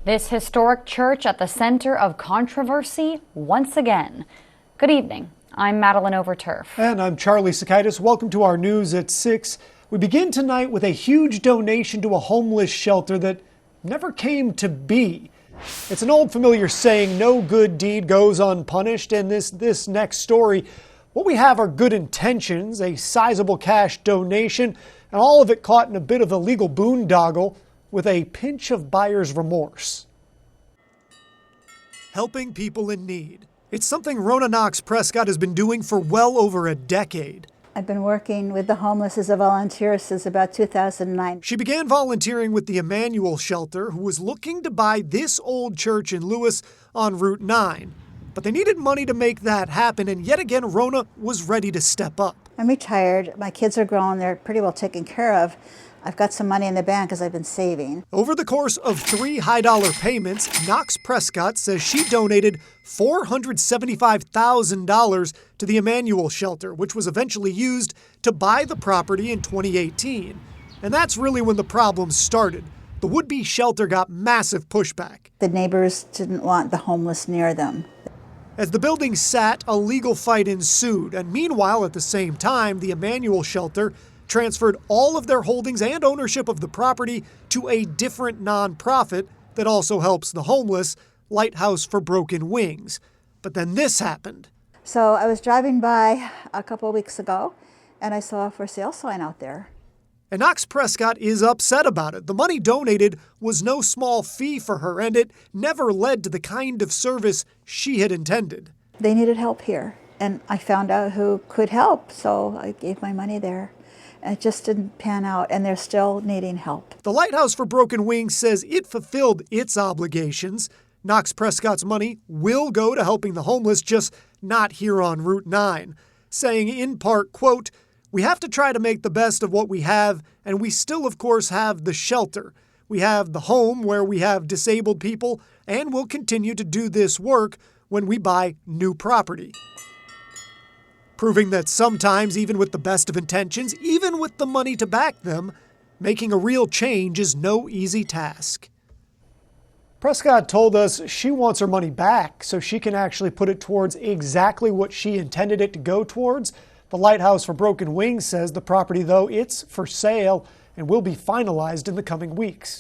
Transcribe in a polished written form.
This historic church at the center of controversy once again. Good evening. I'm Madeline Overturf. And I'm Charlie Sakaitis. Welcome to our news at 6. We begin tonight with a huge donation to a homeless shelter that never came to be. It's an old familiar saying, no good deed goes unpunished. And this next story, what we have are good intentions, a sizable cash donation, and all of it caught in a bit of a legal boondoggle with a pinch of buyer's remorse. Helping people in need. It's something Rona Knox Prescott has been doing for well over a decade. I've been working with the homeless as a volunteer since about 2009. She began volunteering with the Emmanuel Shelter, who was looking to buy this old church in Lewis on Route 9. But they needed money to make that happen, and yet again, Rona was ready to step up. I'm retired. My kids are grown. They're pretty well taken care of. I've got some money in the bank because I've been saving. Over the course of 3 high-dollar payments, Knox Prescott says she donated $475,000 to the Emmanuel Shelter, which was eventually used to buy the property in 2018. And that's really when the problems started. The would-be shelter got massive pushback. The neighbors didn't want the homeless near them. As the building sat, a legal fight ensued. And meanwhile, at the same time, the Emmanuel Shelter transferred all of their holdings and ownership of the property to a different nonprofit that also helps the homeless, Lighthouse for Broken Wings. But then this happened. So I was driving by a couple of weeks ago, and I saw a for sale sign out there. And Knox Prescott is upset about it. The money donated was no small fee for her, and it never led to the kind of service she had intended. They needed help here, and I found out who could help, so I gave my money there. It just didn't pan out, and they're still needing help. The Lighthouse for Broken Wings says it fulfilled its obligations. Knox Prescott's money will go to helping the homeless, just not here on Route 9, saying in part, quote, "We have to try to make the best of what we have, and we still, of course, have the shelter. We have the home where we have disabled people, and we'll continue to do this work when we buy new property." Proving that sometimes, even with the best of intentions, even with the money to back them, making a real change is no easy task. Prescott told us she wants her money back so she can actually put it towards exactly what she intended it to go towards. The Lighthouse for Broken Wings says the property, though, it's for sale and will be finalized in the coming weeks.